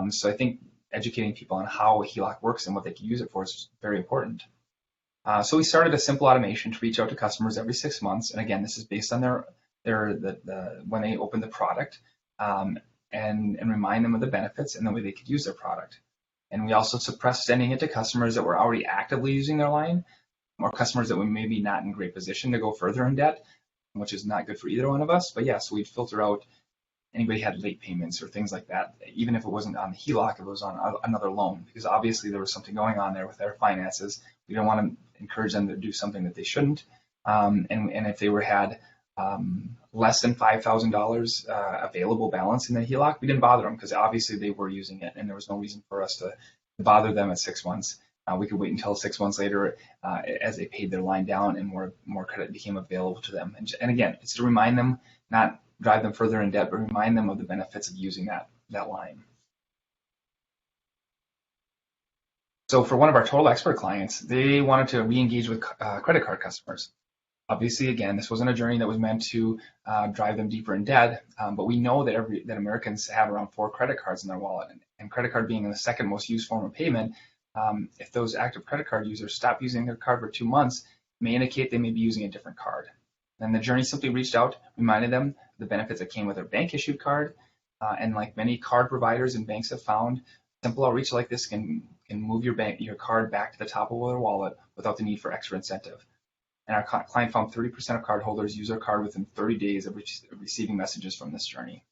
So I think educating people on how a HELOC works and what they can use it for is very important. So we started a simple automation to reach out to customers every 6 months, and again, this is based on when they open the product, and remind them of the benefits and the way they could use their product. And we also suppressed sending it to customers that were already actively using their line, or customers that were maybe not in great position to go further in debt, which is not good for either one of us. But yes, we'd filter out anybody who had late payments or things like that, even if it wasn't on the HELOC, if it was on another loan, because obviously there was something going on there with their finances. We don't want to encourage them to do something that they shouldn't. And if they had less than $5,000 available balance in the HELOC, we didn't bother them, because obviously they were using it, and there was no reason for us to bother them at 6 months. We could wait until 6 months later as they paid their line down and more credit became available to them. And again, it's to remind them, not drive them further in debt, but remind them of the benefits of using that line. So for one of our Total Expert clients, they wanted to re-engage with credit card customers. Obviously, again, this wasn't a journey that was meant to drive them deeper in debt, but we know that Americans have around 4 credit cards in their wallet, and credit card being the second most used form of payment, if those active credit card users stop using their card for 2 months, it may indicate they may be using a different card. And the journey simply reached out, reminded them the benefits that came with their bank-issued card, and like many card providers and banks have found, simple outreach like this can move your card back to the top of their wallet without the need for extra incentive. And our client found 30% of cardholders use their card within 30 days of receiving messages from this journey.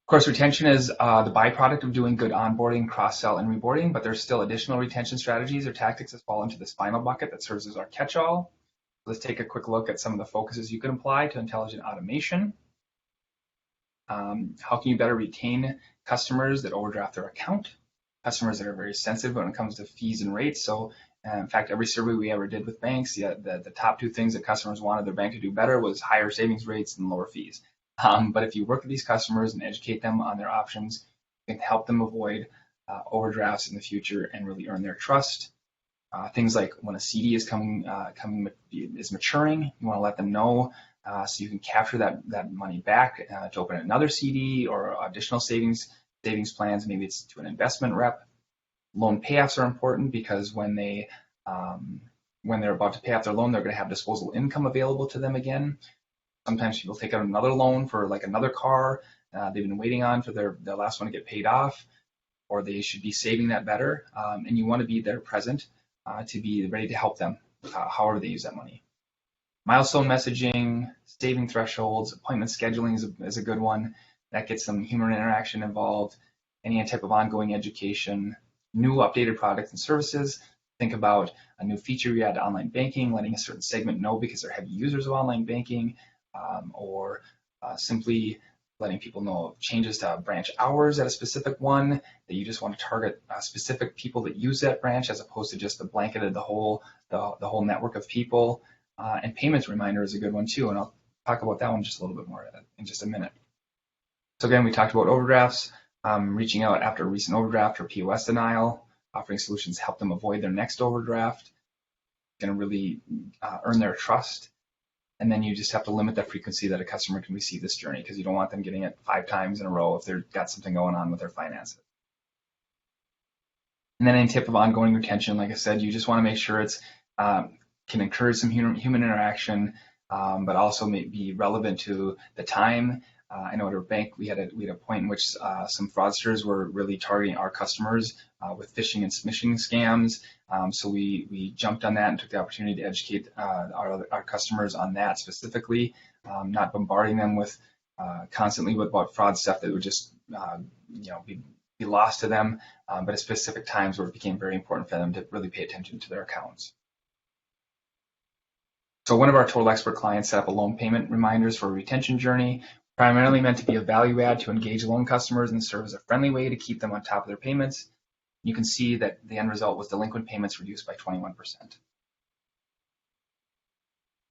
Of course, retention is the byproduct of doing good onboarding, cross-sell, and reboarding, but there's still additional retention strategies or tactics that fall into this final bucket that serves as our catch-all. Let's take a quick look at some of the focuses you can apply to intelligent automation. How can you better retain customers that overdraft their account? Customers that are very sensitive when it comes to fees and rates. So in fact, every survey we ever did with banks, the top 2 things that customers wanted their bank to do better was higher savings rates and lower fees. But if you work with these customers and educate them on their options, you can help them avoid overdrafts in the future and really earn their trust. Things like when a CD is is maturing, you want to let them know so you can capture that money back to open another CD or additional savings plans. Maybe it's to an investment rep. Loan payoffs are important because when they're about to pay off their loan, they're going to have disposable income available to them again. Sometimes people take out another loan for like another car they've been waiting on for their last one to get paid off, or they should be saving that better. And you want to be there present to be ready to help them however they use that money. Milestone messaging, saving thresholds, appointment scheduling is a good one. That gets some human interaction involved. Any type of ongoing education, new updated products and services. Think about a new feature you add to online banking, letting a certain segment know because they're heavy users of online banking, or simply letting people know of changes to branch hours at a specific one, that you just want to target specific people that use that branch as opposed to just the blanketed the whole network of people. And payments reminder is a good one too, and I'll talk about that one just a little bit more in just a minute. So again, we talked about overdrafts, reaching out after a recent overdraft or POS denial, offering solutions to help them avoid their next overdraft, going to really earn their trust. And then you just have to limit the frequency that a customer can receive this journey, because you don't want them getting it 5 times in a row if they've got something going on with their finances. And then any tip of ongoing retention, like I said, you just want to make sure it's can encourage some human interaction, but also may be relevant to the time. I know at our bank we had a point in which some fraudsters were really targeting our customers with phishing and smishing scams. So we jumped on that and took the opportunity to educate our customers on that specifically, not bombarding them with constantly with about fraud stuff that would just be lost to them, but at specific times where it became very important for them to really pay attention to their accounts. So one of our Total Expert clients set up a loan payment reminders for a retention journey, primarily meant to be a value add to engage loan customers and serve as a friendly way to keep them on top of their payments. You can see that the end result was delinquent payments reduced by 21%.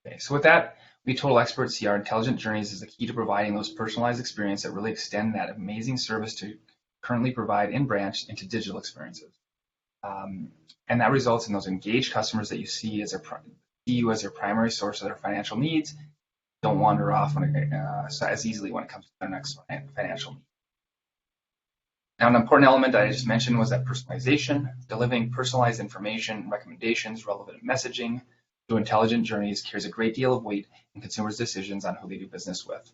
Okay, so with that, we Total Experts see our intelligent journeys as the key to providing those personalized experiences that really extend that amazing service to currently provide in branch into digital experiences. And that results in those engaged customers that you see as you as their primary source of their financial needs, don't wander off as easily when it comes to their next financial need. Now, an important element that I just mentioned was that personalization, delivering personalized information, recommendations, relevant messaging through intelligent journeys carries a great deal of weight in consumers' decisions on who they do business with.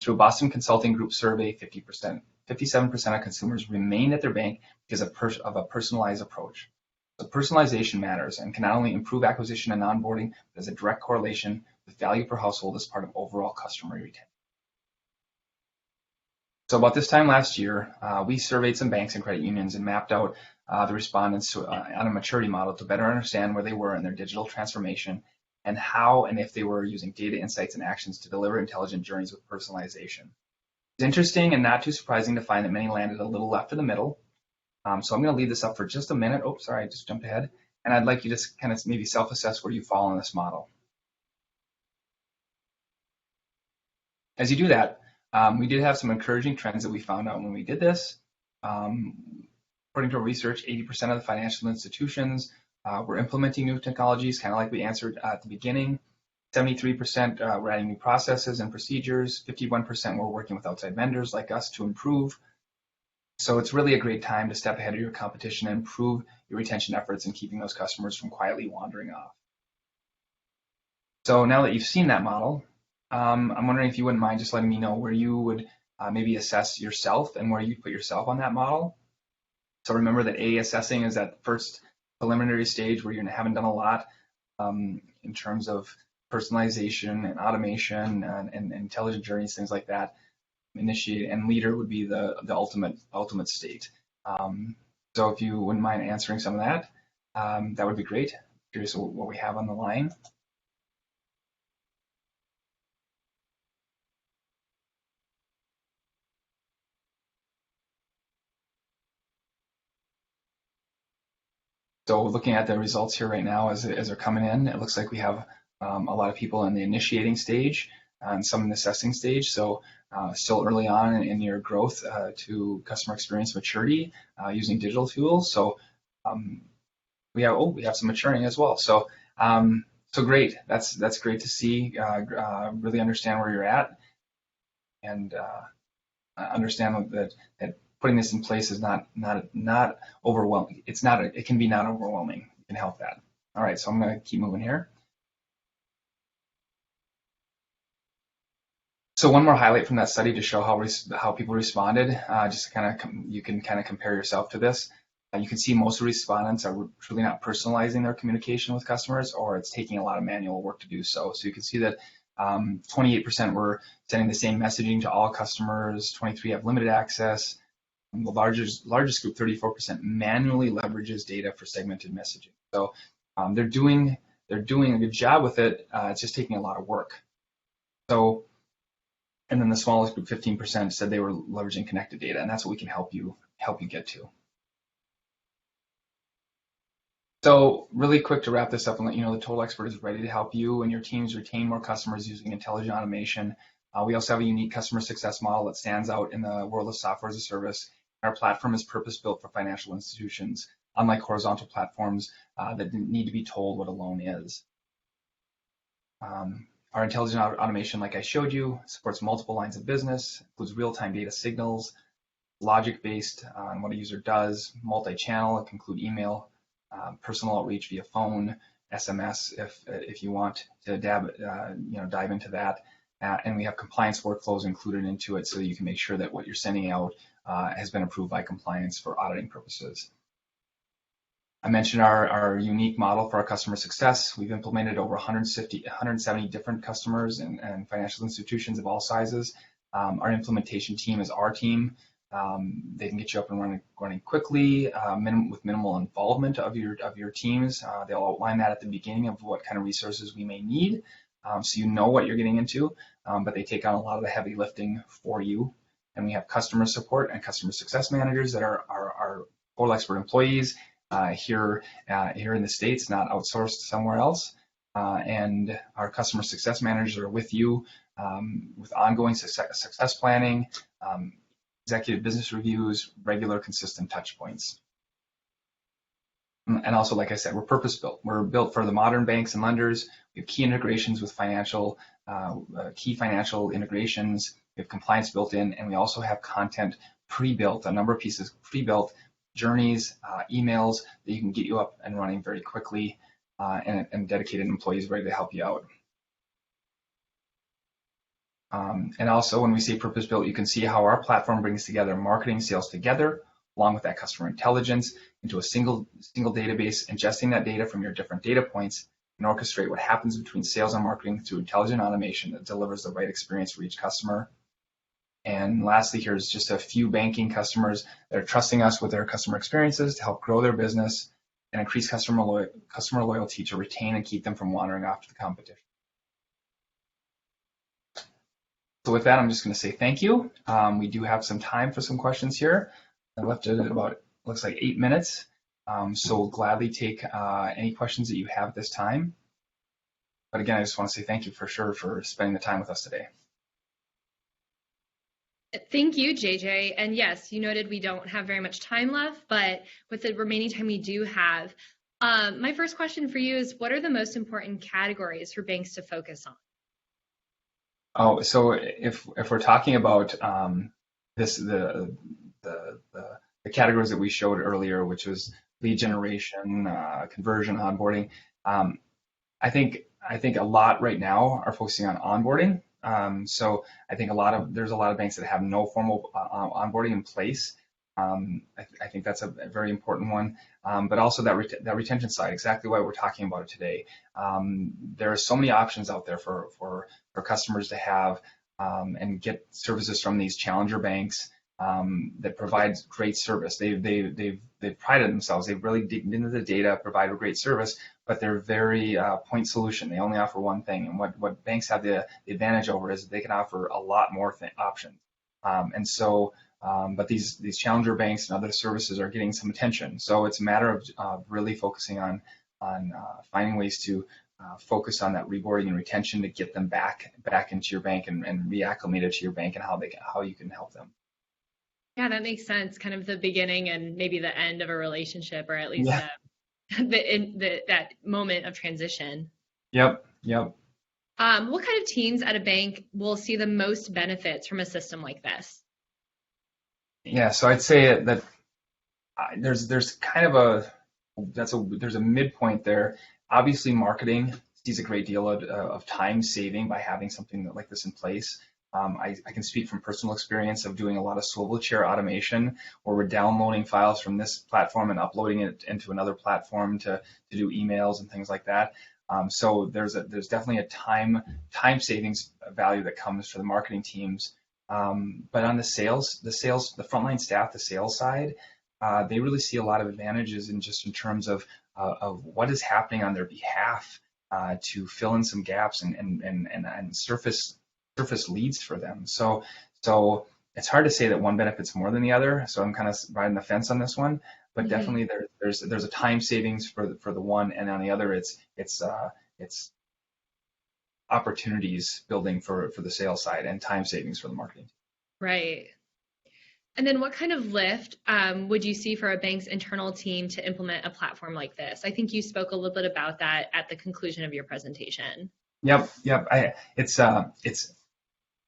Through a Boston Consulting Group survey, 57% of consumers remain at their bank because of a personalized approach. So personalization matters and can not only improve acquisition and onboarding, but has a direct correlation with value per household as part of overall customer retention. So about this time last year, we surveyed some banks and credit unions and mapped out the respondents on a maturity model to better understand where they were in their digital transformation and how and if they were using data insights and actions to deliver intelligent journeys with personalization. It's interesting and not too surprising to find that many landed a little left of the middle. So I'm going to leave this up for just a minute. Oh, sorry, I just jumped ahead. And I'd like you to kind of maybe self-assess where you fall in this model. As you do that, we did have some encouraging trends that we found out when we did this. According to our research, 80% of the financial institutions were implementing new technologies, kind of like we answered at the beginning. 73% were adding new processes and procedures. 51% were working with outside vendors like us to improve. So it's really a great time to step ahead of your competition and improve your retention efforts and keeping those customers from quietly wandering off. So now that you've seen that model, I'm wondering if you wouldn't mind just letting me know where you would maybe assess yourself and where you put yourself on that model. So remember that assessing is that first preliminary stage where you haven't done a lot in terms of personalization and automation and intelligent journeys, things like that. Initiate and leader would be the ultimate state. So if you wouldn't mind answering some of that, that would be great. Curious what we have on the line. So looking at the results here right now as they're coming in, it looks like we have a lot of people in the initiating stage and some in the assessing stage. So still early on in your growth to customer experience maturity using digital tools. So we have some maturing as well. So so great. That's great to see. Really understand where you're at, and understand that putting this in place is not overwhelming. It can be not overwhelming. You can help that. All right. So I'm going to keep moving here. So one more highlight from that study to show how people responded, just to you can kind of compare yourself to this. You can see most of the respondents are truly not personalizing their communication with customers, or it's taking a lot of manual work to do so. So you can see that 28% were sending the same messaging to all customers, 23% have limited access. The largest group, 34%, manually leverages data for segmented messaging. So they're doing a good job with it. It's just taking a lot of work. So, and then then the smallest group, 15%, said they were leveraging connected data, and that's what we can help you get to. So really quick to wrap this up and let you know the Total Expert is ready to help you and your teams retain more customers using intelligent automation. We also have a unique customer success model that stands out in the world of software as a service. Our platform is purpose-built for financial institutions, unlike horizontal platforms that need to be told what a loan is. Our intelligent automation, like I showed you, supports multiple lines of business, includes real-time data signals, logic-based on what a user does, multi-channel, it can include email, personal outreach via phone, SMS if you want to dive into that. And we have compliance workflows included into it so that you can make sure that what you're sending out has been approved by compliance for auditing purposes. I mentioned our unique model for our customer success. We've implemented over 170 different customers and financial institutions of all sizes. Our implementation team is our team. They can get you up and running quickly, with minimal involvement of your teams. They'll outline that at the beginning of what kind of resources we may need, so you know what you're getting into, but they take on a lot of the heavy lifting for you. And we have customer support and customer success managers that are our Total Expert employees here in the States, not outsourced somewhere else. And our customer success managers are with you with ongoing success planning, executive business reviews, regular consistent touch points. And also, like I said, we're purpose-built. We're built for the modern banks and lenders. We have key integrations with key financial integrations. We have compliance built in, and we also have content pre-built, a number of pieces pre-built, journeys, emails that you can get you up and running very quickly, and dedicated employees ready to help you out. And also, when we say purpose-built, you can see how our platform brings together marketing, sales together, along with that customer intelligence into a single database, ingesting that data from your different data points and orchestrate what happens between sales and marketing through intelligent automation that delivers the right experience for each customer. And lastly, here's just a few banking customers that are trusting us with their customer experiences to help grow their business and increase customer loyalty to retain and keep them from wandering off to the competition. So with that, I'm just going to say thank you. We do have some time for some questions here. I left it at about, looks like 8 minutes. So we'll gladly take any questions that you have at this time. But again, I just want to say thank you for sure for spending the time with us today. Thank you, JJ. And yes, you noted we don't have very much time left, but with the remaining time we do have, my first question for you is, what are the most important categories for banks to focus on? Oh, so if we're talking about the categories that we showed earlier, which was lead generation, conversion, onboarding, I think a lot right now are focusing on onboarding. So I think there's a lot of banks that have no formal onboarding in place. I think that's a very important one, but also that retention side, exactly why we're talking about it today. There are so many options out there for customers to have and get services from these challenger banks that provide great service. They've prided themselves. They've really digged into the data, provide a great service, but they're very point solution. They only offer one thing, and what banks have the advantage over is they can offer a lot more options. But these challenger banks and other services are getting some attention. So it's a matter of really focusing on finding ways to focus on that reboarding and retention to get them back into your bank and reacclimated to your bank and how you can help them. Yeah, that makes sense. Kind of the beginning and maybe the end of a relationship, or at least that moment of transition. Yep. What kind of teams at a bank will see the most benefits from a system like this? Yeah, so I'd say that there's kind of there's a midpoint there. Obviously, marketing sees a great deal of time saving by having something like this in place. I can speak from personal experience of doing a lot of swivel chair automation where we're downloading files from this platform and uploading it into another platform to do emails and things like that. So there's definitely a time savings value that comes for the marketing teams. But on the frontline staff, the sales side, they really see a lot of advantages in terms of what is happening on their behalf to fill in some gaps and surface surface leads for them. So it's hard to say that one benefits more than the other. So I'm kind of riding the fence on this one, but Hmm. definitely there's a time savings for the one, and on the other it's opportunities building for the sales side and time savings for the marketing. Right. And then what kind of lift would you see for a bank's internal team to implement a platform like this? I think you spoke a little bit about that at the conclusion of your presentation. Yep. It's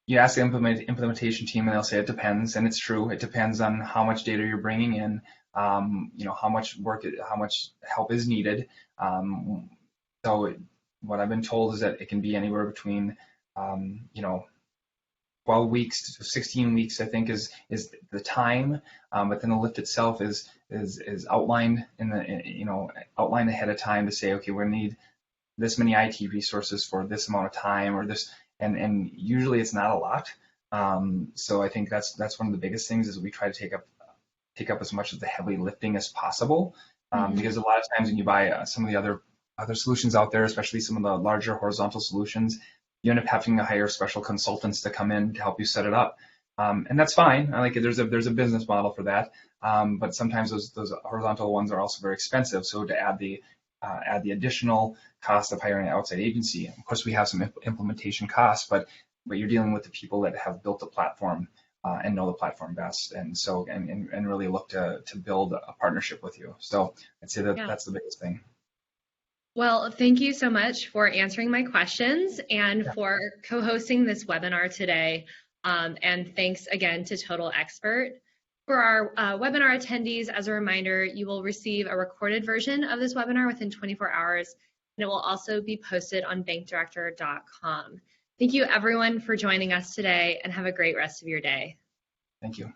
you ask the implementation team and they'll say it depends, and it's true. It depends on how much data you're bringing in, how much work, how much help is needed. Um, so what I've been told is that it can be anywhere between, um, you know, 12 weeks to 16 weeks, I think is the time. But then the lift itself is outlined outlined ahead of time to say, okay, we're gonna need this many IT resources for this amount of time or this, and usually it's not a lot. So I think that's one of the biggest things is we try to take up as much of the heavy lifting as possible, Hmm. because a lot of times when you buy some of the other solutions out there, especially some of the larger horizontal solutions, you end up having to hire special consultants to come in to help you set it up. And that's fine. I like it. There's a business model for that. But sometimes those horizontal ones are also very expensive. So to add the additional cost of hiring an outside agency, of course we have some implementation costs, but you're dealing with the people that have built the platform and know the platform best, and really look to build a partnership with you. So I'd say that Yeah. that's the biggest thing. Well, thank you so much for answering my questions and for co-hosting this webinar today. And thanks again to Total Expert. For our webinar attendees, as a reminder, you will receive a recorded version of this webinar within 24 hours, and it will also be posted on bankdirector.com. Thank you everyone for joining us today, and have a great rest of your day. Thank you.